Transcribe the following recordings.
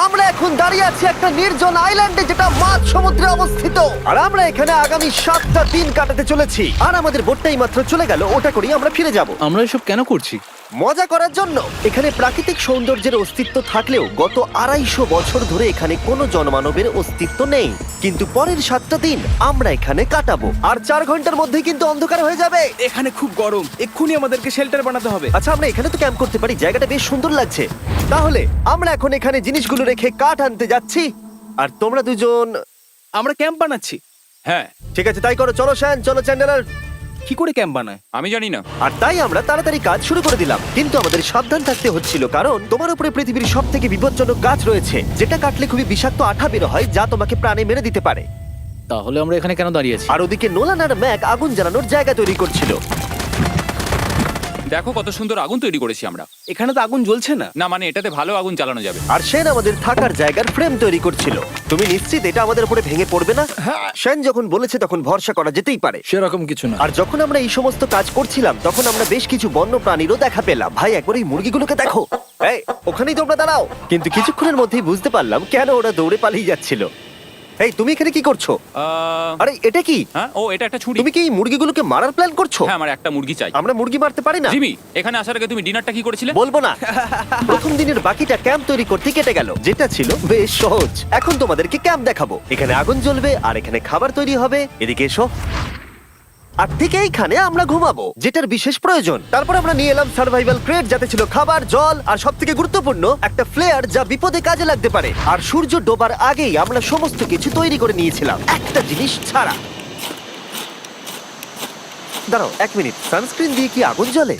আমরা এখন দাঁড়িয়ে আছি একটা নির্জন আইল্যান্ডে যেটা মাঝ সমুদ্রে অবস্থিত, আর আমরা এখানে আগামী 7টা দিন কাটাতে চলেছি। আর আমাদের বোটটাই মাত্র চলে গেল, ওটা করেই আমরা ফিরে যাব আমরা এসব কেন করছি? মজা করার জন্য। এখানে প্রাকৃতিক সৌন্দর্যের অস্তিত্ব থাকলেও গত 250 বছর ধরে এখানে কোনো জনমানবের অস্তিত্ব নেই। কিন্তু পরের 7টা দিন আমরা এখানে কাটাবো, আর 4 ঘন্টার মধ্যেই কিন্তু অন্ধকার হয়ে যাবে। এখানে খুব গরম, এক্ষুনি আমাদেরকে শেল্টার বানাতে হবে। আচ্ছা, আমরা এখানে তো ক্যাম্প করতে পারি, জায়গাটা বেশ সুন্দর লাগছে। তাহলে আমরা এখন এখানে জিনিসগুলো রেখে কাঠ আনতে যাচ্ছি, আর তোমরা দুজন। আমরা ক্যাম্প বানাচ্ছি। হ্যাঁ, ঠিক আছে, তাই করো। চলো শ্যান, চলো চ্যান্ডেলার। কি করে ক্যাম্প বানায়? আমি জানি না। আর তাই আমরা তাড়াতাড়ি কাজ শুরু করে দিলাম, কিন্তু আমাদের সাবধান থাকতে হচ্ছিল, কারণ তোমার উপরে পৃথিবীর সব থেকে বিপজ্জনক গাছ রয়েছে, যেটা কাটলে খুবই বিষাক্ত আঠা বের হয়, যা তোমাকে প্রাণে মেরে দিতে পারে। তাহলে আমরা এখানে কেন দাঁড়িয়ে আছি? আর ওদিকে নোলান আর ম্যাক আগুন জ্বালানোর জায়গা তৈরি করছিল। দেখো কত সুন্দর আগুন তৈরি করেছি আমরা। এখানে তো আগুন জ্বলছে না। না মানে এটাতে ভালো আগুন জ্বালানো যাবে। আর সেন আমাদের থাকার জায়গার ফ্রেম তৈরি করছিল। তুমি নিশ্চিত এটা আমাদের উপরে ভেঙে পড়বে না? সেন যখন বলেছে তখন ভরসা করা যেতেই পারে। সেরকম কিছু না। আর যখন আমরা এই সমস্ত কাজ করছিলাম তখন আমরা বেশ কিছু বন্য প্রাণীরও দেখা পেলাম। ভাই, একবার এই মুরগিগুলোকে দেখো। এই, ওখানেই তোমরা দাঁড়াও। কিন্তু কিছুক্ষণের মধ্যেই বুঝতে পারলাম কেন ওরা দৌড়ে পালিয়ে যাচ্ছিল। এই, তুমি এখানে কি করছো? আরে এটা কি? হ্যাঁ, ও এটা একটা ছুরি। তুমি কি এই মুরগিগুলোকে মারার প্ল্যান করছো? হ্যাঁ, আমার একটা মুরগি চাই। আমরা মুরগি মারতে পারি না। জিমি, এখানে আসার আগে তুমি ডিনারটা কি করেছিলে? বলবো না। প্রথম দিনের বাকিটা ক্যাম্প তৈরি করতে কেটে গেল, যেটা ছিল বেশ সহজ। এখন তোমাদেরকে ক্যাম্প দেখাবো। এখানে আগুন জ্বলবে আর এখানে খাবার তৈরি হবে। এদিকে এসো। আর ঠিক এইখানে আমরা ঘুমাবো, যেটার বিশেষ প্রয়োজন। তারপর আমরা নিয়ে এলাম সার্ভাইভাল ক্রেট, যাতে ছিল খাবার, জল আর সবথেকে গুরুত্বপূর্ণ একটা ফ্লেয়ার, যা বিপদে কাজে লাগতে পারে। আর সূর্য ডোবার আগেই আমরা সমস্ত কিছু তৈরি করে নিয়েছিলাম, একটা জিনিস ছাড়া। দাঁড়াও 1 মিনিট, সানস্ক্রিন দিয়ে কি আগুন জ্বলে?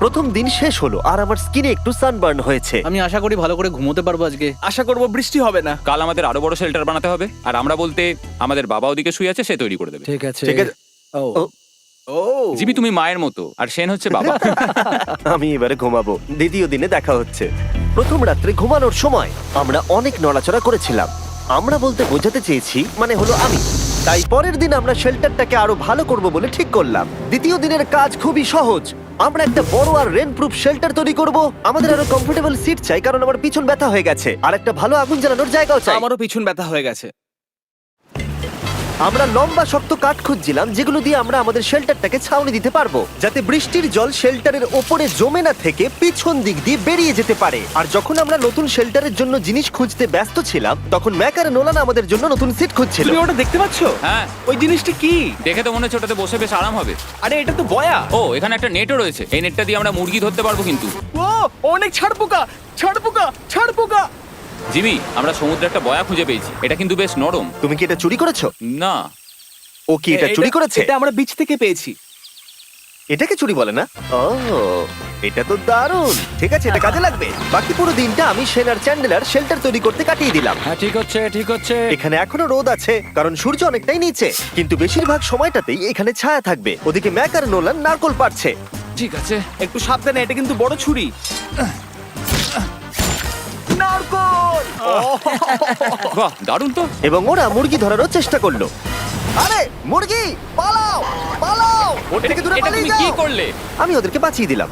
প্রথম দিন শেষ হলো আর আমার স্কিনে একটু সানবার্ন হয়েছে। আমি আশা করি ভালো করে ঘুমোতে পারবো আজকে। আশা করব বৃষ্টি হবে না। কাল আমাদের আরো বড় শেল্টার বানাতে হবে, আর আমরা বলতে আমাদের বাবা ওদিকে শুয়ে আছে, সে তৈরি করে দেবে। ঠিক আছে। ঠিক আছে। ও ও, ও জিমি তুমি মায়ের মতো, আর সেন হচ্ছে বাবা। আমি এবারে ঘুমাবো, দ্বিতীয় দিনে দেখা হচ্ছে। প্রথম রাত্রে ঘুমানোর সময় আমরা অনেক নড়াচড়া করেছিলাম। আমরা বলতে বোঝাতে চেয়েছি, মানে হলো আমি। তাই পরের দিন আমরা শেল্টারটাকে আরো ভালো করব বলে ঠিক করলাম। দ্বিতীয় দিনের কাজ খুবই সহজ। আমরা একটা বড় আর রেন প্রুফ শেল্টার তৈরি করব। আমাদের আরো কমফোর্টেবল সিট চাই, কারণ আমার পিছন ব্যথা হয়ে গেছে, আর একটা ভালো আগুন জ্বালানোর জায়গাও চাই। আমারও পিছন ব্যথা হয়ে গেছে। আমরা লম্বা শক্ত কাঠ খুঁজছিলাম, যেগুলো দিয়ে আমরা আমাদের শেল্টারটাকে ছাউনি দিতে পারবো, যাতে বৃষ্টির জল শেল্টারের ওপরে জমে না থেকে পিছন দিক দিয়ে বেরিয়ে যেতে পারে। আর যখন আমরা নতুন শেল্টারের জন্য জিনিস খুঁজতে ব্যস্ত ছিলাম, তখন ম্যাক আর নোলান আমাদের জন্য নতুন সিট খুঁজছিল। তুমি ওটা দেখতে পাচ্ছো? হ্যাঁ, ওই জিনিসটা কি? দেখে তো মনে হচ্ছে ওটাতে বসে বেশ আরাম হবে। আরে এটা তো বয়া। ও, এখানে একটা নেটও রয়েছে। এই নেটটা দিয়ে আমরা মুরগি ধরতে পারবো। কিন্তু ও অনেক ছাড় পোকা, ছাড় পোকা, ছাড় পোকা। জিমি, আমরা সমুদ্রে একটা বয়া খুঁজে পেয়েছি। এটা কিন্তু বেশ নরম। তুমি কি এটা চুরি করেছো? না, ও কি এটা চুরি করেছে? এটা আমরা বিচ থেকে পেয়েছি। এটাকে চুরি বলে না? ও, এটা তো দারুণ। ঠিক আছে, এটা কাজে লাগবে। বাকি পুরো দিনটা আমি সেন আর চ্যান্ডেলার শেল্টার তৈরি করতে কাটিয়ে দিলাম। হ্যাঁ, ঠিক হচ্ছে, ঠিক হচ্ছে। এখানে এখনো রোদ আছে, কারণ সূর্য অনেকটাই নিচে, কিন্তু বেশিরভাগ সময়টাতেই এখানে ছায়া থাকবে। ওদিকে ম্যাক আর নোলান নারকল পাড়ছে। ঠিক আছে। একটু সাবধানে, এটা কিন্তু বড় ছুরি। নারকল। বাহ, দারুণ তো। এবং ওরা মুরগি ধরারও চেষ্টা করলো। আরে মুরগি, পালাও পালাও, ওর থেকে দূরে এটা পালিয়ে তুমি কি যাও। করলে? আমি ওদেরকে বাঁচিয়ে দিলাম।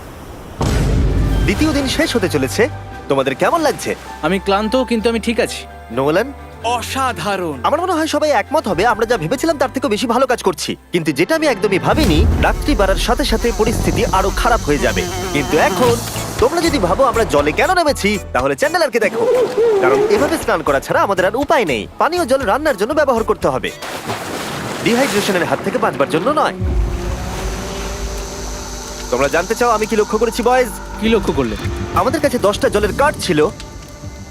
দ্বিতীয় দিন শেষ হতে চলেছে। তোমাদের কেমন লাগছে? আমি ক্লান্ত, কিন্তু আমি ঠিক আছি। নোলান? অসাধারণ। আমার মনে হয় সবাই একমত হবে আমরা যা ভেবেছিলাম তার থেকে বেশি ভালো কাজ করছি। কিন্তু যেটা আমি একদমই ভাবিনি, রাত্রি বাড়ার সাথে সাথে পরিস্থিতি আরো খারাপ হয়ে যাবে। কিন্তু এখন তোমরা যদি ভাবো আমরা জলে কেন নেমেছি, তাহলে চ্যান্ডেলারকে দেখো। কারণ এভাবে স্নান করা ছাড়া আমাদের আর উপায় নেই। পানীয় জল রান্নার জন্য ব্যবহার করতে হবে, ডিহাইড্রেশনের হাত থেকে বাঁচবার জন্য নয়। তোমরা জানতে চাও আমি কি লক্ষ্য করেছি বয়েজ? কি লক্ষ্য করলে? আমাদের কাছে 10টা জলের কার্ড ছিল,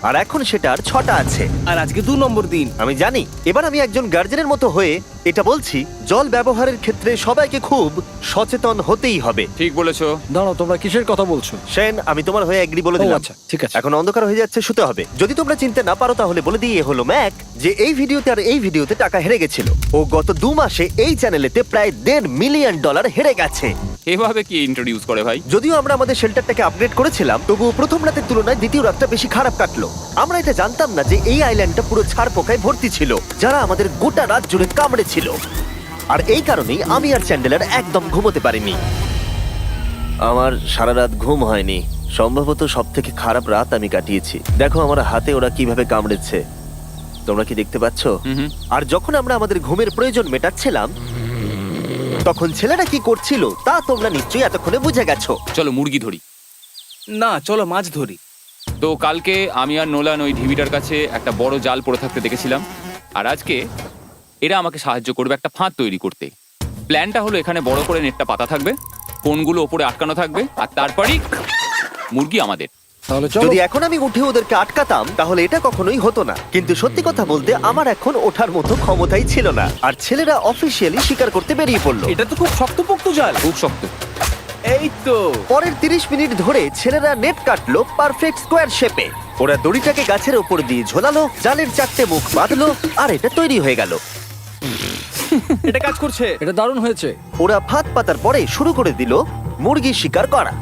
আর এখন সেটা আর 6টা আছে। আর আজকে 2 নম্বর দিন। আমি জানি। এবার আমি একজন গার্জেনের মতো হয়ে এটা বলছি, জল ব্যবহারের ক্ষেত্রে সবাইকে খুব সচেতন হতেই হবে। ঠিক বলেছো। দাঁড়াও, তোমরা কিসের কথা বলছো? সেন, আমি তোমার হয়ে এগ্রি বলে ও, দিলাম। আচ্ছা, ঠিক আছে। এখন অন্ধকার হয়ে যাচ্ছে, শুতে হবে। যদি তোমরা চিনতে না পারো তাহলে বলে দিয়ে হলো ম্যাক, যে এই ভিডিওতে আর এই ভিডিওতে টাকা হেরে গেছিল। ও গত 2 মাসে এই চ্যানেলেতে প্রায় $1.5 মিলিয়ন হেরে গেছে। এভাবে কি ইন্ট্রোডিউস করে ভাই? যদিও আমরা আমাদের শেল্টারটাকে আপগ্রেড করেছিলাম, তবুও প্রথম রাতের তুলনায় দ্বিতীয় রাতটা বেশি খারাপ কাটলো। আমরা এটা জানতাম না যে এই আইল্যান্ডটা পুরো ছাড় পোকায় ভর্তি ছিল, যারা আমাদের গোটা রাত জুড়ে কামড়েছিল। আর এই কারণেই আমি আর চ্যান্ডেলার একদম ঘুমোতে পারিনি। আমার সারা রাত ঘুম হয়নি। সম্ভবত সব থেকে খারাপ রাত আমি কাটিয়েছি। দেখো আমার হাতে ওরা কিভাবে কামড়েছে, তোমরা কি দেখতে পাচ্ছ? হুম। আর যখন আমরা আমাদের ঘুমের প্রয়োজন মেটাচ্ছিলাম তখন ছেলেরা কি করছিল তা তোমরা নিশ্চয়ই এতক্ষণে বুঝে গেছো। চলো মুরগি ধরি। না, চলো মাছ ধরি। তো কালকে আমি আর নোলান ওই ঢিবিটার কাছে একটা বড় জাল পড়ে থাকতে দেখেছিলাম, আর আজকে এরা আমাকে সাহায্য করবে একটা ফাঁদ তৈরি করতে। প্ল্যানটা হলো এখানে বড় করে নেটটা পাতা থাকবে, কোনগুলো ওপরে আটকানো থাকবে, আর তারপরেই মুরগি আমাদের। তাহলে চলো। যদি এখন আমি উঠে ওদেরকে আটকাতাম তাহলে এটা কখনোই হতো না, কিন্তু সত্যি কথা বলতে আমার এখন ওঠার মতো ক্ষমতাই ছিল না। আর ছেলেরা অফিসিয়ালি স্বীকার করতে বেরিয়ে পড়লো। এটা তো খুব শক্তপোক্ত জাল। খুব শক্ত। এই তো। পরের 30 মিনিট ধরে ছেলেরা নেট কাটলো পারফেক্ট স্কোয়ার শেপে। ওরা দড়িটাকে গাছের ওপর দিয়ে ঝোলালো, জালের 4টে মুখ বাঁধলো, আর এটা তৈরি হয়ে গেল। এটা কাজ করছে। এটা দারুণ হয়েছে। ওরা ফাঁদ পাতার পরে শুরু করে দিল মুরগি শিকার করা।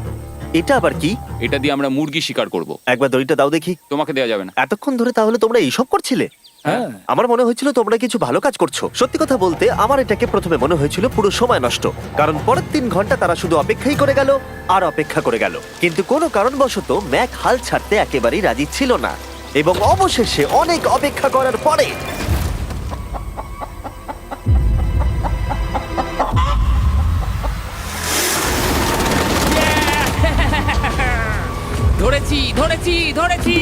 এটা আবার কি? এটা দিয়ে আমরা মুরগি শিকার করব। একবার দড়িটা দাও দেখি। তোমাকে দেওয়া যাবে না। এতক্ষণ ধরে তাহলে তোমরা এইসব করছিলে? হ্যাঁ। আমার মনে হয়েছিল তোমরা কিছু ভালো কাজ করছো। সত্যি কথা বলতে আমার এটাকে প্রথমে মনে হয়েছিল পুরো সময় নষ্ট, কারণ পরের 3 ঘন্টা তারা শুধু অপেক্ষাই করে গেল আর অপেক্ষা করে গেল। কিন্তু কোনো কারণবশত ম্যাক হাল ছাড়তে একেবারেই রাজি ছিল না, এবং অবশেষে অনেক অপেক্ষা করার পরে ধরেছি ধরেছি ধরেছি।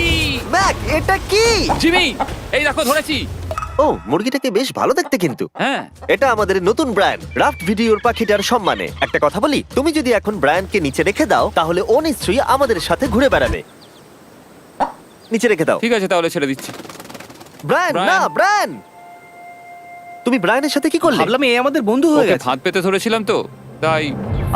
ম্যাক এটা কি? জিমি, এই দেখো ধরেছি। ও, মুরগিটাকে বেশ ভালো দেখতে কিন্তু। হ্যাঁ। এটা আমাদের নতুন ব্র্যান্ড রাফট ভিডিওর পাখিটার সম্মানে। একটা কথা বলি, তুমি যদি এখন ব্র্যান্ডকে নিচে রেখে দাও তাহলে ও নিশ্চয়ই আমাদের সাথে ঘুরে বেড়াবে। নিচে রেখে দাও। ঠিক আছে, তাহলে ছেড়ে দিচ্ছি। Brian, Brian. না ব্রায়ান, তুমি ব্রায়ানের সাথে কি করলে? ভাবলাম এই আমাদের বন্ধু হয়ে ওকে গেছে। ফাঁদ পেতে ধরেছিলাম তো, তাই।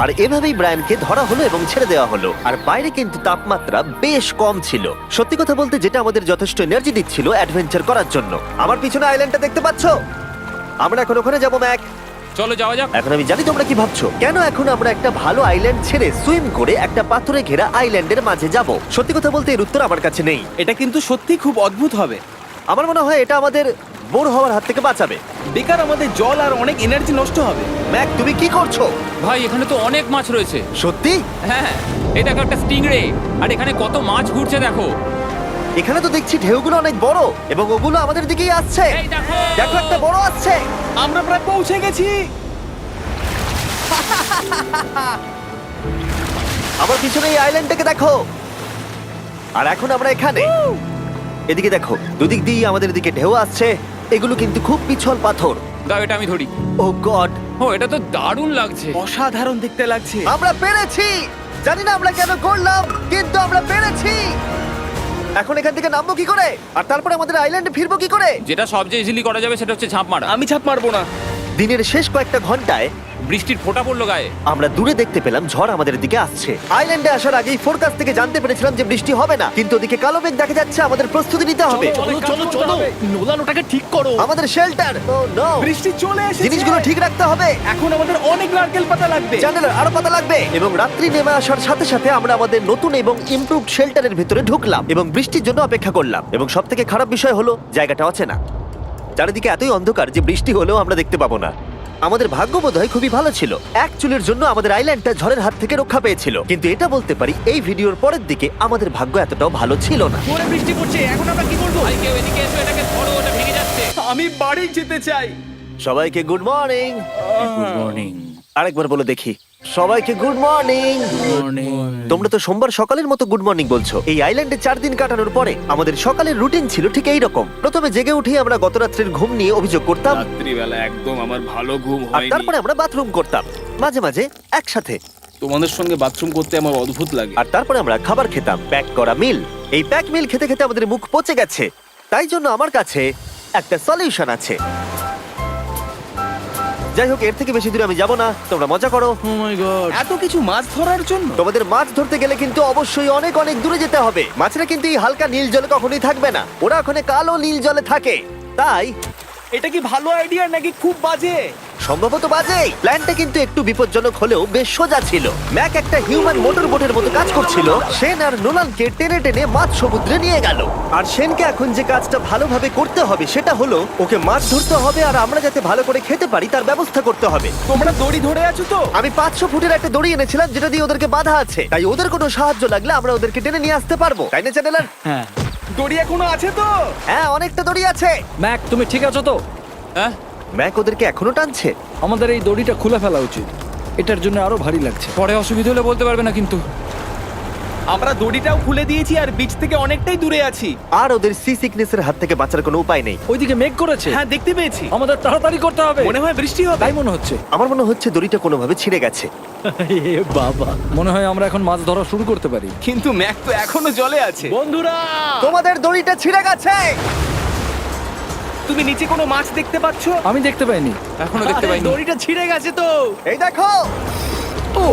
আর এভাবেই ব্রায়ানকে ধরা হলো এবং ছেড়ে দেওয়া হলো। আর বাইরে কিন্তু তাপমাত্রা বেশ কম ছিল। সত্যি কথা বলতে যেটা আমাদের যথেষ্ট এনার্জি দিচ্ছিল অ্যাডভেঞ্চার করার জন্য। আমার পিছনে আইল্যান্ডটা দেখতে পাচ্ছো? আমরা এখন ওখানে যাবো ম্যাক। চলো যাওয়া যাক। এখন আমি জানি তোমরা কি ভাবছো, কেন এখন আমরা একটা ভালো আইল্যান্ড ছেড়ে সুইম করে একটা পাথরে ঘেরা আইল্যান্ডের মাঝে যাব? সত্যি কথা বলতে এর উত্তর আমার কাছে নেই। এটা কিন্তু সত্যি খুব অদ্ভুত হবে। আমার মনে হয় এটা আমাদের বোর হওয়ার হাত থেকে বাঁচাবে। বেকার আমাদের জল আর অনেক এনার্জি নষ্ট হবে। ম্যাক তুমি কি করছো? ভাই এখানে তো অনেক মাছ রয়েছে। সত্যি? হ্যাঁ, এই দেখো একটা স্টিংরে, আর এখানে কত মাছ ঘুরছে দেখো। এখানে তো দেখছি ঢেউগুলো অনেক বড় এবং ওগুলো আমাদের দিকেই আসছে। এই দেখো। দেখো একটা বড় আসছে। আমরা প্রায় পৌঁছে গেছি। আমার পিছনে এই আইল্যান্ডটাকে দেখো। আর এখন আমরা এখানে। এদিকে দেখো, দুদিক দিয়ে আমাদের দিকে ঢেউ আসছে। এগুলো কিন্তু খুব পিছল পাথর। দাও, এটা আমি ধরি। ও গড, ও, এটা তো দারুণ লাগছে। অসাধারণ দেখতে লাগছে। আমরা পেরেছি। জানি না আমরা কেন করলাম, কিন্তু আমরা পেরেছি। এখন এখান থেকে নামবো কি করে, আর তারপরে আমাদের আইল্যান্ডে ফিরবো কি করে? যেটা সবচেয়ে ইজিলি করা যাবে সেটা হচ্ছে ঝাঁপ মারা। আমি ছাপ মারবো না। দিনের শেষ কয়েকটা ঘন্টায় বৃষ্টির ফোঁটা পড়লো গায়ে। আমরা দূরে দেখতে পেলাম ঝড় আমাদের দিকে আসছে। আইল্যান্ডে আসার আগেই ফোরকাস্ট থেকে জানতে পেরেছিলাম যে বৃষ্টি হবে না, কিন্তু ওদিকে কালো মেঘ দেখা যাচ্ছে। আমাদের প্রস্তুতি নিতে হবে। নোলান ওটাকে ঠিক করো। আমাদের শেল্টার, ও নো, বৃষ্টি চলে এসেছে। জিনিসগুলো ঠিক রাখতে হবে। এখন আমাদের অনেক নারকেল পাতা লাগবে। জানালার আরো পাতা লাগবে। এবং রাত্রি নেমে আসার সাথে সাথে আমরা আমাদের নতুন এবং ইমপ্রুভড শেল্টারের ভিতরে ঢুকলাম এবং বৃষ্টির জন্য অপেক্ষা করলাম। এবং সব থেকে খারাপ বিষয় হলো জায়গাটা অচেনা। চারিদিকে এতই অন্ধকার যে বৃষ্টি হলেও আমরা দেখতে পাবো না। আমাদের ভাগ্য বোধহয় খুবই ভালো ছিল। এক চুলের জন্য আমাদের আইল্যান্ডটা ঝড়ের হাত থেকে রক্ষা পেয়েছিল, কিন্তু এটা বলতে পারি এই ভিডিওর পরের দিকে আমাদের ভাগ্য এতটাও ভালো ছিল না। জোরে বৃষ্টি পড়ছে। এখন আমরা কি করবো? ভাই কেউ এদিকে এসো, এটাকে ধরো, ওটা ভেঙে যাচ্ছে। আমি বাড়ি যেতে চাই। সবাইকে গুড মর্নিং। Good morning. আরেকবার বলে দেখি, সবাইকে গুড মর্নিং। তোমরা তো সোমবার সকালের মতো গুড মর্নিং বলছো। এই আইল্যান্ডে 4 দিন কাটানোর পরে আমাদের সকালের রুটিন ছিল ঠিক এই রকম। প্রথমে জেগে উঠে আমরা গত রাত্রের ঘুম নিয়ে অভিযোগ করতাম, রাত্রিবেলা একদম আমার ভালো ঘুম আর হয়নি। তারপরে আমরা বাথরুম করতাম, মাঝে মাঝে একসাথে। তোমাদের সঙ্গে বাথরুম করতে আমার অদ্ভুত লাগে। আর তারপরে আমরা খাবার খেতাম, প্যাক করা মিল। এই প্যাক মিল খেতে খেতে আমাদের মুখ পচে গেছে। তাই জন্য আমার কাছে একটা সলিউশন আছে। যাই হোক, এর থেকে বেশি দূরে আমি যাব না, তোমরা মজা করো। ও মাই গড। এত কিছু মাছ ধরার জন্য? তোমাদের মাছ ধরতে গেলে কিন্তু অবশ্যই অনেক অনেক দূরে যেতে হবে। মাছেরা কিন্তু এই হালকা নীল জলে কখনোই থাকবে না, ওরা ওখানে কালো নীল জলে থাকে। তাই এটা কি ভালো আইডিয়া নাকি খুব বাজে? সম্ভবত বাজে। প্ল্যানটা কিন্তু একটু বিপজ্জনক হলেও বেশ সোজা ছিল। ম্যাক একটা হিউম্যান মোটর বোটের মতো কাজ করছিল। শেন আর নোলানকে টেনে টেনে মাছ সমুদ্রে নিয়ে গেল। আর শেনকে এখন যে কাজটা ভালোভাবে করতে হবে সেটা হলো ওকে মাছ ধরতে হবে আর আমরা যাতে ভালো করে খেতে পারি তার ব্যবস্থা করতে হবে। তোমরা দড়ি ধরে আছো তো? আমি 500 ফুটের একটা দড়ি এনেছিলাম যেটা দিয়ে ওদেরকে বাঁধা আছে, তাই ওদের কোনো সাহায্য লাগলে আমরা ওদেরকে টেনে নিয়ে আসতে পারবো, তাই না চ্যানেলার? হ্যাঁ। দড়ি এখনো আছে তো? হ্যাঁ, অনেকটা দড়ি আছে। ম্যাক, তুমি ঠিক আছো তো? হ্যাঁ, ম্যাক ওদেরকে এখনো টানছে। আমাদের এই দড়িটা খুলে ফেলা উচিত, এটার জন্য আরো ভারী লাগছে। পরে অসুবিধা হলে বলতে পারবে না কিন্তু। আমরা দড়িটাও খুলে দিয়েছি আর বিচ থেকে অনেকটাই দূরে আছি। আর ওদের সি সিকনেসের হাত থেকে বাঁচার কোনো উপায় নেই। ওইদিকে মেঘ করেছে। হ্যাঁ, দেখতে পেয়েছি। আমাদের তাড়াতাড়ি করতে হবে। মনে হয় বৃষ্টি হবে। তাই মনে হচ্ছে। আমার মনে হচ্ছে দড়িটা কোনোভাবে ছিঁড়ে গেছে। এ বাবা, মনে হয় আমরা এখন মাছ ধরা শুরু করতে পারি। কিন্তু ম্যাক তো এখনো জলে আছে। বন্ধুরা, তোমাদের দড়িটা ছিঁড়ে গেছে। তুমি নিচে কোনো মাছ দেখতে পাচ্ছো? আমি দেখতে পাইনি। এখনো দেখতে পাইনি। দড়িটা ছিঁড়ে গেছে তো। এই দেখো। ও,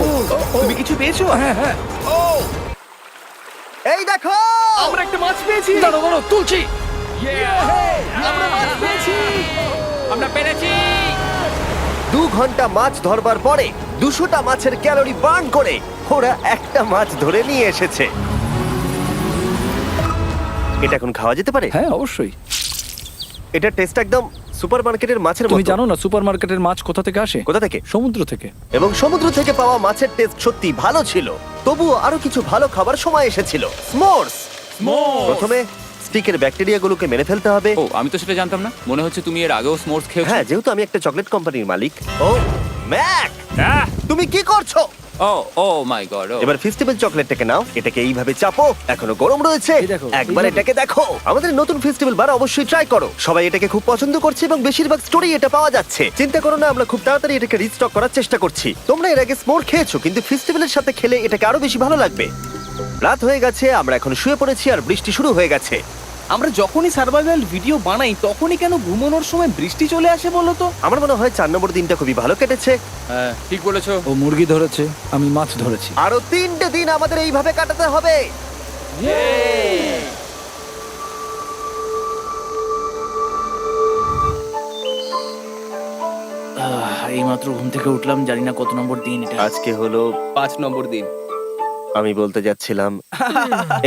তুমি কিছু পেয়েছো? হ্যাঁ হ্যাঁ। ও, এই দেখো। আমরা একটা মাছ পেয়েছি। দাঁড়ো দাঁড়ো, তুলছি। আমরা মাছ পেয়েছি। আমরা পেরেছি। 2 ঘন্টা মাছ ধরবার পরে 200টা মাছের ক্যালোরি বার্ন করে ওরা একটা মাছ ধরে নিয়ে এসেছে। এটা এখন খাওয়া যেতে পারে? হ্যাঁ, অবশ্যই। এটা টেস্ট একদম সুপারমার্কেটের মাছের তুমি মতো। জানো না সুপারমার্কেটের মাছ কোথা থেকে আসে? কোথা থেকে? সমুদ্র থেকে। এবং সমুদ্র থেকে পাওয়া মাছের টেস্ট সত্যি ভালো ছিল। তবুও আরো কিছু ভালো খাবার সময় এসেছিল। স্মোর্স। প্রথমে স্টিকের ব্যাকটেরিয়াগুলোকে মেরে ফেলতে হবে। ও, আমি তো সেটা জানতাম না। মনে হচ্ছে তুমি এর আগেও স্মোর্টস খেয়েছো। হ্যাঁ, যেহেতু আমি একটা চকলেট কোম্পানির মালিক। ও ম্যাক, আহ! তুমি কি করছো? ও মাই গড। এবার ফেস্টিভ্যাল চকলেটটাকে নাও, এটাকে এইভাবে চাপো, এখনো গরম রয়েছে। এই দেখো, একবার এইভাবে। এটাকে দেখো। আমাদের নতুন ফেস্টিভ্যাল বার অবশ্যই ট্রাই করো। সবাই এটাকে খুব পছন্দ করছে এবং বেশিরভাগ স্টোরি এটা পাওয়া যাচ্ছে। চিন্তা করো না, আমরা খুব তাড়াতাড়ি এটাকে রিস্টক করার চেষ্টা করছি। তোমরা এর আগে স্মোর খেয়েছো, কিন্তু ফেস্টিভ্যালের সাথে খেলে এটাকে আরো বেশি ভালো লাগবে। রাত হয়ে গেছে, আমরা এখন শুয়ে পড়েছি আর বৃষ্টি শুরু হয়ে গেছে। আমরা যখনই সার্ভাইভাল ভিডিও বানাই তখনই কেন ঘুমানোর সময় বৃষ্টি চলে আসে বলো তো? আমার মনে হয় 4 নম্বর দিনটা খুবই ভালো কেটেছে। হ্যাঁ, ঠিক বলেছো। ও মুরগি ধরেছে, আমি মাছ ধরেছি। আরো 3টে দিন আমাদের এইভাবে কাটাতে হবে। এইমাত্র ঘুম থেকে উঠলাম, জানি না কত নম্বর দিন এটা। আজকে হলো 5 নম্বর দিন। আমি বলতে যাচ্ছিলাম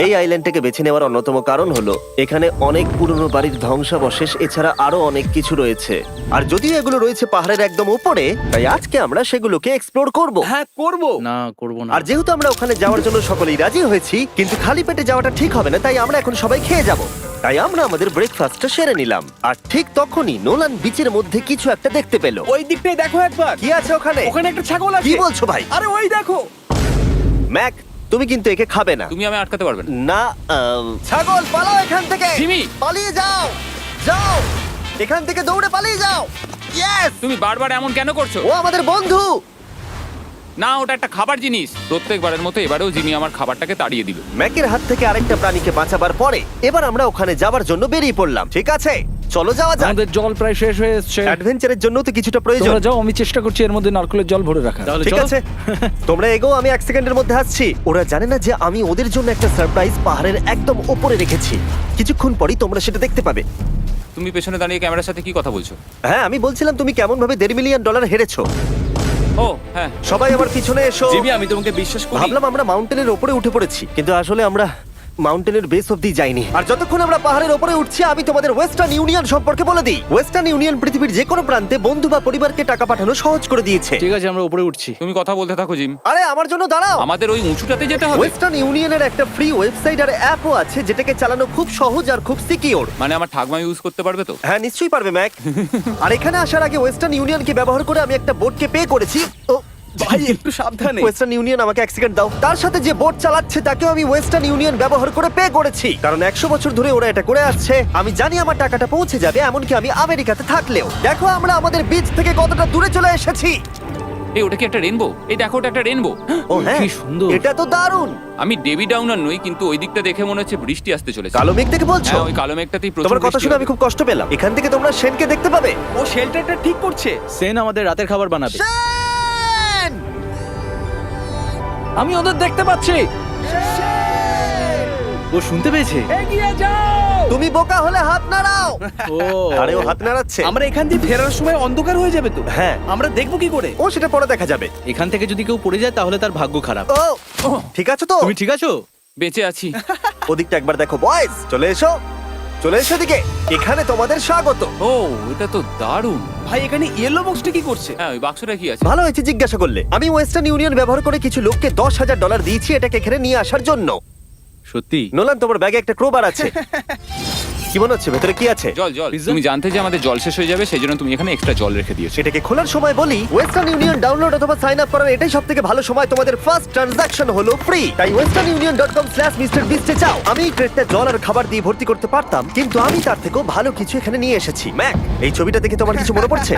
এই আইল্যান্ডটাকে বেছে নেওয়ার অন্যতম কারণ হলো এখানে অনেক পুরনো বাড়ির ধ্বংসাবশেষ এছাড়া আরো অনেক কিছু রয়েছে। আর যদিও এগুলো রয়েছে পাহাড়ের একদম উপরে, তাই আজকে আমরা সেগুলোকে এক্সপ্লোর করব। হ্যাঁ, করব। না, করব না। আর যেহেতু আমরা ওখানে যাওয়ার জন্য সকলেই রাজি হয়েছি, কিন্তু খালি পেটে যাওয়াটা ঠিক হবে না, তাই আমরা এখন সবাই খেয়ে যাব। তাই আমরা আমাদের ব্রেকফাস্টটা সেরে নিলাম। আর ঠিক তখনই নোলান বিচের মধ্যে কিছু একটা দেখতে পেল। ওই দিকটাই দেখো একবার। কি আছে ওখানে? ওখানে একটা ছাগল আছে। কি বলছো ভাই? আরে ওই দেখো। ম্যাক, তুমি কিন্তু একে খাবে না। তুমি আমি আটকাতে পারবে না। না, ছাগল পালাও এখান থেকে। জিমি! পালিয়ে যাও, যাও এখান থেকে, দৌড়ে পালিয়ে যাও। ইয়েস, তুমি বারবার এমন কেন করছো? ও আমাদের বন্ধু। না, ওটা একটা খাবার জিনিস। প্রত্যেকবারের মতো এবারেও জিমি আমার খাবারটাকে তাড়িয়ে দিল। ম্যাকের হাত থেকে আরেকটা প্রাণীকে বাঁচাবার পরে এবার আমরা ওখানে যাবার জন্য বেরিয়ে পড়লাম। ঠিক আছে, চলো যাওয়া যাক। আমাদের জল প্রায় শেষ হয়ে এসেছে। অ্যাডভেঞ্চারের জন্য তো কিছুটা প্রয়োজন। তোমরা যাও, আমি চেষ্টা করছি এর মধ্যে নারকেলের জল ভরে রাখা। ঠিক আছে, তোমরা এগো, আমি 1 সেকেন্ডের মধ্যে আসছি। ওরা জানে না যে আমি ওদের জন্য একটা সারপ্রাইজ পাহাড়ের একদম উপরে রেখেছি। কিছুক্ষণ পরেই তোমরা সেটা দেখতে পাবে। তুমি পেছনে দাঁড়িয়ে ক্যামেরার সাথে কি কথা বলছো? হ্যাঁ, আমি বলছিলাম তুমি কেমন ভাবে $1.5 মিলিয়ন হেরেছো। ও হ্যাঁ, সবাই আমার পিছনে এসো। জিমি, আমি তোমাকে বিশ্বাস করি। ভাবলাম আমরা মাউন্টেনের উপরে উঠে পড়েছি, কিন্তু আসলে আমরা মাউন্টেনের বেস অব্দি যাইনি। আর যতক্ষণ আমরা পাহাড়ের উপরে উঠছি, আমি তোমাদের ওয়েস্টার্ন ইউনিয়ন সম্পর্কে বলে দিই। ওয়েস্টার্ন ইউনিয়ন পৃথিবীর যে কোনো প্রান্তে বন্ধু বা পরিবারকে টাকা পাঠানো সহজ করে দিয়েছে। ঠিক আছে, আমরা উপরে উঠছি। তুমি কথা বলতে থাকো জিম। আরে আমার জন্য দাঁড়াও। আমাদের ওই উঁচুটাতে যেতে হবে। ওয়েস্টার্ন ইউনিয়নের একটা ফ্রি ওয়েবসাইট আর অ্যাপও আছে, যেটাকে চালানো খুব সহজ আর খুব সিকিউর। মানে আমার ঠাকমা ইউজ করতে পারবে তো? হ্যাঁ, নিশ্চয়ই পারবে ম্যাক। আর এখানে আসার আগে ওয়েস্টার্ন ইউনিয়নকে ব্যবহার করে আমি একটা বোটকে পে করেছি। ও ভাই, একটু সাবধানে। ওয়েস্টার্ন ইউনিয়ন আমাকে 1 সেকেন্ড দাও। তার সাথে যে বোট চালাচ্ছে তাকেও আমি ওয়েস্টার্ন ইউনিয়ন ব্যবহার করে পে করেছি, কারণ 100 বছর ধরে ওরা এটা করে আসছে। আমি জানি আমার টাকাটা পৌঁছে যাবে, এমনকি আমি আমেরিকাতে থাকলেও। দেখো আমরা আমাদের বিচ থেকে কতটা দূরে চলে এসেছি। এই ওটা কি একটা রেনবো? এই দেখো, ওটা একটা রেনবো। ও হ্যাঁ, কি সুন্দর। এটা তো দারুণ। আমি ডেভি ডাউনার নই, কিন্তু ওই দিকটা দেখে মনে হচ্ছে বৃষ্টি আসতে চলেছে। কালো মেঘ থেকে বলছো? হ্যাঁ, ওই কালো মেঘটাতেই প্রচুর তোমার কথা বৃষ্টি শুনে হবে। আমি খুব কষ্ট পেলাম। এখান থেকে তোমরা শেনকে দেখতে পাবে। ও শেল্টারটা ঠিক করছে। সেন আমাদের রাতের খাবার বানাবে। শেন! আমি ওদের দেখতে পাচ্ছি। ও শুনতে পেয়েছে? এগিয়ে যাও! তুমি বোকা হলে হাত নাড়াও। ও আরে ও হাত নাড়াচ্ছে। আমরা এখান দিয়ে ফেরার সময় অন্ধকার হয়ে যাবে তো। হ্যাঁ। আমরা দেখবো কি করে? ও সেটা পরে দেখা যাবে। এখান থেকে যদি কেউ পড়ে যায় তাহলে তার ভাগ্য খারাপ। ও ঠিক আছে তো? তুমি ঠিক আছো? বেঁচে আছি। ওদিকটা একবার দেখো বয়েজ, চলে এসো, চলে এসো দিকে। এখানে তোমাদের স্বাগত। ও এটা তো দারুণ। ভাই এখানে ইয়েলো বক্সটা কি করছে? হ্যাঁ ওই বাক্সটা কি আছে? ভালো হয়েছে জিজ্ঞাসা করলে। আমি ওয়েস্টার্ন ইউনিয়ন ব্যবহার করে কিছু লোককে $10,000 দিয়েছি এটাকে এখানে নিয়ে আসার জন্য। সত্যি? নোলান, তোমার ব্যাগে একটা ক্রোবার আছে। কি মনে হচ্ছে ভেতরে কি আছে? জল জল। Pizza? তুমি জানতে যে আমাদের জল শেষ হয়ে যাবে সেই জন্য তুমি এখানে এক্সট্রা জল রেখে দিয়েছো। সেটাকে খোলার সময় বলি, ওয়েস্টার্ন ইউনিয়ন ডাউনলোড অথবা সাইন আপ করার এটাই সবথেকে ভালো সময়। তোমাদের ফার্স্ট ট্রানজাকশন হলো ফ্রি। তাই westernunion.com/MrBeast এ যাও। আমি এই ক্রেটটা জল আর খাবার দিয়ে ভর্তি করতে পারতাম, কিন্তু আমি তার থেকেও ভালো কিছু এখানে নিয়ে এসেছি। ম্যাক, এই ছবিটা দেখে তোমার কিছু মনে পড়ছে?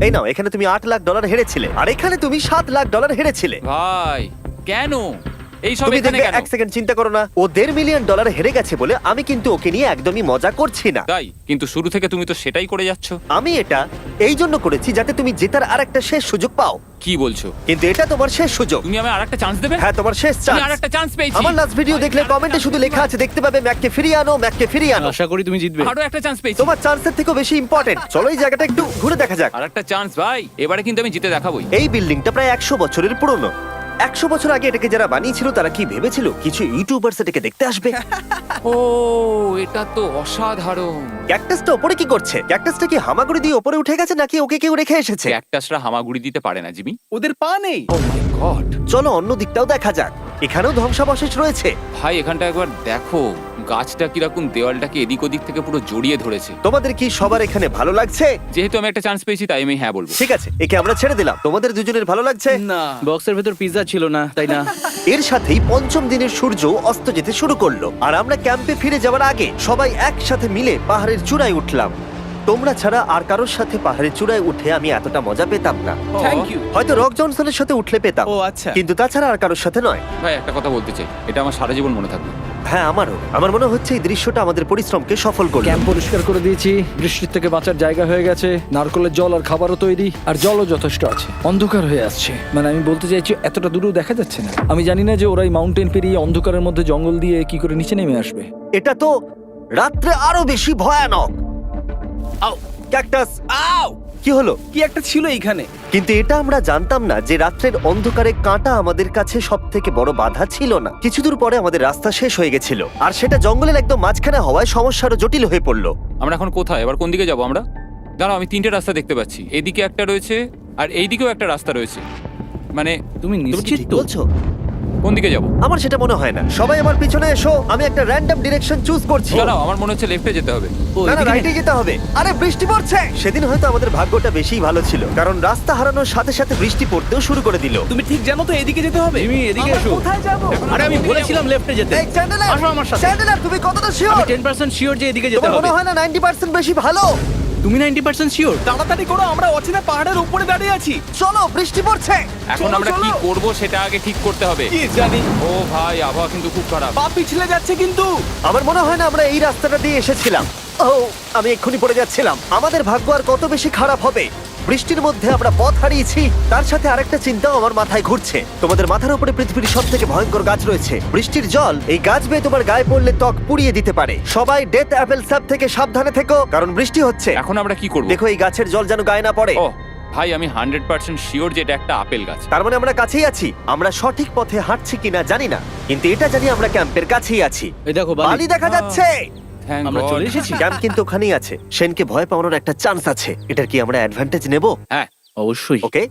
এই নাও, এখানে তুমি $8 লাখ হেরেছিলে, আর এখানে তুমি $7 লাখ হেরেছিলে। ভাই কেন এই সব তুমি এখানে দেখবে, কেন? এক সেকেন্ড চিন্তা করো না। ও $1.5 মিলিয়ন হেরে গেছে বলে আমি কিন্তু ওকে নিয়ে একদমই মজা করছি না। তাই কিন্তু শুরু থেকে তুমি তো সেটাই করে যাচ্ছ। আমি এটা এই জন্য করেছি যাতে তুমি জেতার আরেকটা শেষ সুযোগ পাও, কি বলছো? কিন্তু এটা তোমার শেষ সুযোগ। তুমি আমায় আরেকটা চান্স দেবে? হ্যাঁ, তোমার শেষ আমি চান্স। আরেকটা চান্স পেয়েছি। আমার লাস্ট ভিডিও দেখলে কমেন্টে শুধু লেখা আছে, দেখতে পাবে ম্যাককে ফিরিয়ে আনো, ম্যাককে ফিরিয়ে আনো। আশা করি তুমি জিতবে। আরো একটা চান্স পেয়েছি। তোমার চান্সের থেকেও বেশি ইম্পর্টেন্ট। চলো এই জায়গাটা একটু ঘুরে দেখা যাক। আরেকটা চান্স ভাই, এবারে কিন্তু আমি জিতে দেখাবোই। এই বিল্ডিংটা প্রায় 100 বছরের পুরনো। 100 বছর আগে এটাকে যারা বানিয়েছিল তারা কি ভেবেছিল কিছু ইউটিউবার্স এটাকে দেখতে আসবে? ও এটা তো অসাধারণ। ক্যাকটাসটা ওপরে কি করছে? ক্যাকটাসটা কি হামাগুড়ি দিয়ে ওপরে উঠে গেছে নাকি ওকে কেউ রেখে এসেছে? ক্যাকটাসরা হামাগুড়ি দিতে পারে না জিমি। ওদের পা নেই। ও মাই গড। চলো অন্য দিকটাও দেখা যাক। এখানেও ধ্বংসাবশেষ রয়েছে। ভাই এখানটা একবার দেখো, গাছটা কিরকম দেওয়ালটাকে এদিক ওদিক থেকে পুরো জড়িয়ে ধরেছে। তোমাদের কি সবার এখানে ভালো লাগছে? যেহেতু আমি একটা চান্স পেয়েছি তাই আমি হ্যাঁ বলবো। ঠিক আছে, একে আমরা ছেড়ে দিলাম। তোমাদের দুজনের ভালো লাগছে? না, বক্সের ভেতর পিৎজা ছিল না, তাই না? এর সাথেই পঞ্চম দিনের সূর্য অস্ত যেতে শুরু করলো, আর আমরা ক্যাম্পে ফিরে যাওয়ার আগে সবাই একসাথে মিলে পাহাড়ের চূড়ায় উঠলাম। তোমরা ছাড়া আর কারোর সাথে পাহাড়ের চূড়ায় উঠে আমি এতটা মজা পেতাম না। Thank you. হয়তো রক জনসনের সাথে উঠলে পেতাম, ও আচ্ছা। কিন্তু তাছাড়া আর কারোর সাথে নয়। ভাই একটা কথা বলতে চাই, এটা আমার সারা জীবন মনে থাকবে। হ্যাঁ, আমারও। আমার মনে হচ্ছে এই দৃশ্যটা আমাদের পরিশ্রমকে সফল করলো। ক্যাম্প পরিষ্কার করে দিয়েছি, বৃষ্টির থেকে বাঁচার জায়গা হয়ে গেছে, নারকেলের জল আর খাবারও তৈরি, আর জলও যথেষ্ট আছে। অন্ধকার হয়ে আসছে, মানে আমি বলতে চাইছি এতটা দূরেও দেখা যাচ্ছে না। আমি জানি না যে ওরা এই মাউন্টেন পেরিয়ে অন্ধকারের মধ্যে জঙ্গল দিয়ে কি করে নিচে নেমে আসবে। এটা তো রাত্রে আরো বেশি ভয়ানক। আউ, ক্যাকটাস, আউ! কি হলো? কি একটা ছিল এইখানে। কিন্তু এটা আমরা জানতাম না যে রাত্রের অন্ধকারে কাঁটা আমাদের কাছে সব থেকে বড় বাধা ছিল না। কিছু দূর পরে আমাদের রাস্তা শেষ হয়ে গেছিল, আর সেটা জঙ্গলের একদম মাঝখানে হওয়ায় সমস্যা আরো জটিল হয়ে পড়লো। আমরা এখন কোথায়, এবার কোন দিকে যাবো আমরা? দাঁড়াও, আমি তিনটে রাস্তা দেখতে পাচ্ছি। এদিকে একটা রয়েছে আর এইদিকেও একটা রাস্তা রয়েছে। মানে তুমি তুমি কি নিশ্চিত ঠিক তো? বলছো? কোন দিকে যাবো? আমার সেটা মনে হয় না। সবাই আমার পিছনে এসো, আমি একটা র্যান্ডম ডিরেকশন চুজ করছি। দাঁড়াও, আমার মনে হচ্ছে লেফটে যেতে হবে। ও, না না, এদিকে? রাইটে যেতে হবে। আরে বৃষ্টি পড়ছে। সেদিন হয়তো আমাদের ভাগ্যটা বেশিই ভালো ছিল, কারণ রাস্তা হারানোর সাথে সাথে বৃষ্টি পড়তেও শুরু করে দিল। তুমি ঠিক জানো তো এদিকে যেতে হবে? জিমি, এদিকে আমরা এসো। কোথায় যাব? এখন আরে আমি আমরা বলেছিলাম লেফটে যেতে। এই চ্যান্ডেলার, আসো আমার সাথে। চ্যান্ডেলার, তুমি কতটা আমি শিওর? 10% শিওর যে এদিকে যেতে তোমার হবে। মনে হয় না 90% বেশি ভালো? তুমি 90% শিওর? তাড়াতাড়ি করো, আমরা অচেনা পাহাড়ের উপরে দাঁড়িয়ে আছি। চলো, বৃষ্টি পড়ছে। এখন চলো, আমরা কি চলো। করব সেটা আগে ঠিক করতে হবে। কি জানি, ও ভাই, আবহাওয়া কিন্তু খুব খারাপ। পা পিছলে যাচ্ছে কিন্তু। আমার মনে হয় না আমরা এই রাস্তাটা দিয়ে এসেছিলাম। ও, আমি এক্ষুনি পড়ে যাচ্ছিলাম। আমাদের ভাগ্য আর কত বেশি খারাপ হবে। বৃষ্টির মধ্যে আমরা পথ হারিয়েছি, তার সাথে আরেকটা চিন্তাও আমার মাথায় ঘুরছে। তোমাদের মাথার উপরে পৃথিবীর সব থেকে ভয়ঙ্কর গাছ রয়েছে। বৃষ্টির জল এই গাছ বেয়ে তোমার গায়ে পড়লে ত্বক পুড়িয়ে দিতে পারে। সবাই ডেথ অ্যাপেল স্যাপ থেকে সাবধানে থেকো, কারণ বৃষ্টি হচ্ছে। এখন আমরা কি করব? দেখো এই গাছের জল যেন গায়ে না পড়ে। ও ভাই, আমি 100% শিওর যে এটা একটা আপেল গাছ। তার মানে আমরা কাছেই আছি। আমরা সঠিক পথে হাঁটছি কিনা জানি না, কিন্তু এটা জানি আমরা ক্যাম্পের কাছেই আছি। এই দেখো বালি দেখা যাচ্ছে। Thank আমরা God. চলে এসেছি। ক্যাম্প কিন্তু ওখানেই আছে। সেনকে ভয় পাওয়ানোর একটা চান্স আছে। এটার কি আমরা অ্যাডভান্টেজ নেব? হ্যাঁ, অবশ্যই। ওকে,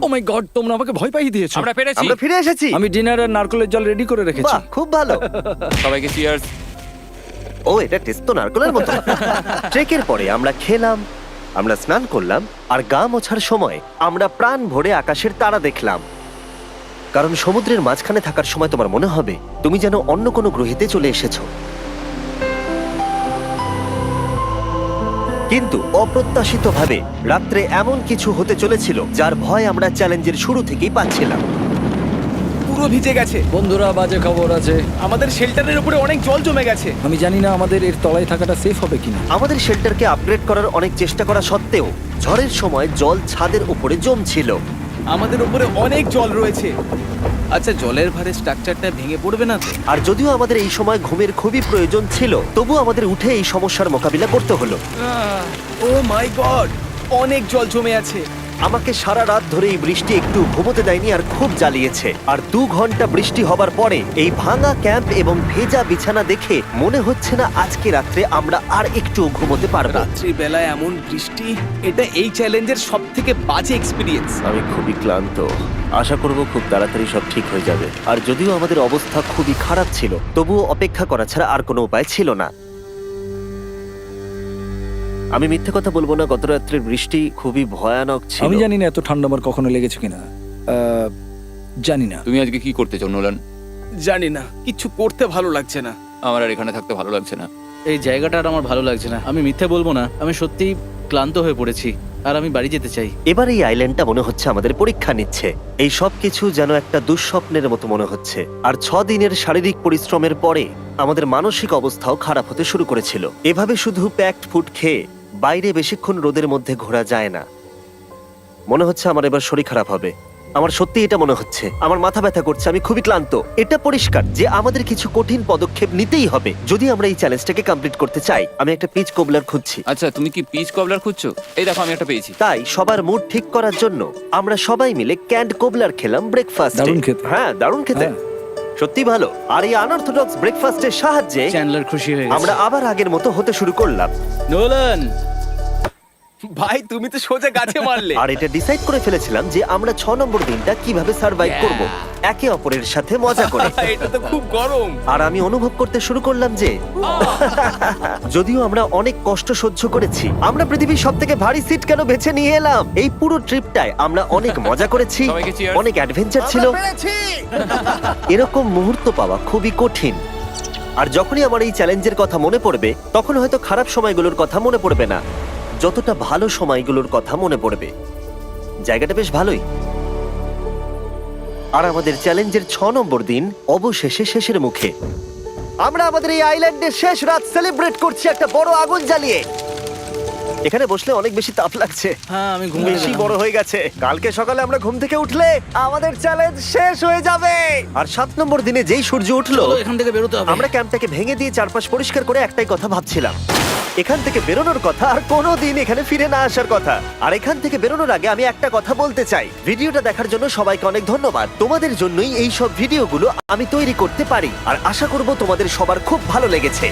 ও মাই গড, তোমরা আমাকে ভয় পাইয়ে দিয়েছো। আমরা পেরেছি। আমরা ফিরে এসেছি। আমি ডিনার আর নারকেলের জল রেডি করে রেখেছি। বাহ, খুব ভালো। সবাইকে চিয়ার্স। ও, এটা টেস্ট তো নারকেলের মতো। ট্রেকের পরে আমরা খেলাম, আমরা স্নান করলাম, আর গা মোছার সময় আমরা প্রাণ ভরে আকাশের তারা দেখলাম। কারণ সমুদ্রের মাঝখানে থাকার সময় তোমার মনে হবে তুমি যেন অন্য কোনো গ্রহেতে চলে এসেছো। কিন্তু অপ্রত্যাশিতভাবে রাত্রে এমন কিছু হতে চলেছিল যার ভয় আমরা চ্যালেঞ্জের শুরু থেকেই পাচ্ছিলাম। পুরো পুরো ভিজে গেছে। বন্ধুরা, বাজে খবর আছে। আমাদের শেল্টারের উপরে অনেক জল জমে গেছে। আমি জানি না আমাদের এর তলায় থাকাটা সেফ হবে কিনা। আমাদের শেল্টারকে আপগ্রেড করার অনেক চেষ্টা করা সত্ত্বেও ঝড়ের সময় জল ছাদের উপরে জমছিল। আমাদের উপরে অনেক জল রয়েছে। আচ্ছা, জলের ভারে স্ট্রাকচারটা ভেঙে পড়বে না তো? আর যদিও আমাদের এই সময় ঘুমের খুবই প্রয়োজন ছিল, তবু আমাদের উঠে এই সমস্যার মোকাবিলা করতে হলো। ও মাই গড, অনেক জল জমে আছে। আমাকে সারা রাত ধরে এই বৃষ্টি একটু ঘুমোতে দেয়নি আর খুব জ্বালিয়েছে। আর 2 ঘন্টা বৃষ্টি হবার পরে এই ভাঙা ক্যাম্প এবং ভেজা বিছানা দেখে মনে হচ্ছে না আজকে রাত্রে আমরা আর একটু ঘুমোতে পারবো। রাত্রি বেলায় এমন বৃষ্টি, এটা এই চ্যালেঞ্জের সব থেকে বাজে এক্সপিরিয়েন্স। আমি খুবই ক্লান্ত। আশা করব খুব তাড়াতাড়ি সব ঠিক হয়ে যাবে। আর যদিও আমাদের অবস্থা খুবই খারাপ ছিল, তবুও অপেক্ষা করা ছাড়া আর কোনো উপায় ছিল না। আমি মিথ্যে কথা বলবো না, গত রাত্রের বৃষ্টি খুবই ভয়ানক ছিল। আমি জানি না এত ঠান্ডা আমার কখনো লেগেছে কিনা। জানি না। তুমি আজকে কি করতে চাও নোলান? জানি না, কিছু করতে ভালো লাগছে না। আমার আর এখানে থাকতে ভালো লাগছে না। এই জায়গাটা আর আমার ভালো লাগছে না। আমি মিথ্যে বলবো না, আমি সত্যিই ক্লান্ত হয়ে পড়েছি আর আমি বাড়ি যেতে চাই। এবার এই আইল্যান্ডটা মনে হচ্ছে আমাদের পরীক্ষা নিচ্ছে। এই সব কিছু যেন একটা দুঃস্বপ্নের মতো মনে হচ্ছে। আর 6 দিনের শারীরিক পরিশ্রমের পরে আমাদের মানসিক অবস্থাও খারাপ হতে শুরু করেছিল। এভাবে শুধু প্যাকড ফুড খেয়ে বাইরে বেশিক্ষণ রোদের মধ্যে ঘোরা যায় না। মনে হচ্ছে আমার এবার শরীর খারাপ হবে। আমার সত্যি এটা মনে হচ্ছে। আমার মাথা ব্যথা করছে, আমি খুবই ক্লান্ত। এটা পরিষ্কার যে আমাদের কিছু কঠিন পদক্ষেপ নিতেই হবে যদি আমরা এই চ্যালেঞ্জটাকে কমপ্লিট করতে চাই। আমি একটা পিচ কোবলার খুঁজছি। আচ্ছা, তুমি কি পিচ কবলার খুঁজছো? এই দেখো, আমি একটা পেয়েছি। তাই সবার মুড ঠিক করার জন্য আমরা সবাই মিলে ক্যান্ড কোবলার খেলাম ব্রেকফাস্টে। দারুণ খেতে। হ্যাঁ, দারুণ খেতে। হ্যাঁ। সত্যি ভালো। আর এই আনঅর্থোডক্স ব্রেকফাস্টের সাহায্যে চ্যান্ডলার খুশি হয়ে গেছে। আমরা আবার আগের মতো হতে শুরু করলাম। নোলান, ভাই, তুমি তো সোজা গাছে মারলে। আর এটা ডিসাইড করে ফেলেছিলাম যে আমরা 6 নম্বর দিনটা কিভাবে সার্ভাইভ করব, একে অপরের সাথে মজা করে। এটা তো খুব গরম। আর আমি অনুভব করতে শুরু করলাম যে যদিও আমরা অনেক কষ্ট সহ্য করেছি, আমরা পৃথিবীর সব থেকে ভারী সিট কেন বেছে নিয়ে এলাম। এই পুরো ট্রিপটায় আমরা অনেক মজা করেছি, সবাইকে cheers। অনেক অ্যাডভেঞ্চার ছিল। এরকম মুহূর্ত পাওয়া খুবই কঠিন। আর যখনই আমার এই চ্যালেঞ্জের কথা মনে পড়বে, তখন হয়তো খারাপ সময়গুলোর কথা মনে পড়বে না, যতটা ভালো সময়গুলোর কথা মনে পড়বে। জায়গাটা বেশ ভালোই। আর আমাদের চ্যালেঞ্জের 6 নম্বর দিন অবশেষে শেষের মুখে। আমরা আমাদের এই আইল্যান্ডের শেষ রাত সেলিব্রেট করছি একটা বড় আগুন জ্বালিয়ে। এখানে বসলে অনেক বেশি তাপ লাগছে। হ্যাঁ, আমি ঘুমিয়ে বেশি গেলাম। বড় হয়ে গেছে। কালকে সকালে আমরা ঘুম থেকে উঠলে আমাদের চ্যালেঞ্জ শেষ হয়ে যাবে। আর 7 নম্বর দিনে যেই সূর্য উঠলো, চলো, এখান থেকে বেরোতে হবে। আমরা ক্যাম্পটাকে ভেঙে দিয়ে চারপাশ পরিষ্কার করে একটাই কথা ভাবছিলাম, এখান থেকে বেরোনোর কথা আর কোনোদিন এখানে ফিরে না আসার কথা। আর এখান থেকে বেরোনোর আগে আমি একটা কথা বলতে চাই, ভিডিওটা দেখার জন্য সবাইকে অনেক ধন্যবাদ। তোমাদের জন্যই এই সব ভিডিওগুলো আমি তৈরি করতে পারি। আর আশা করব তোমাদের সবার খুব ভালো লেগেছে।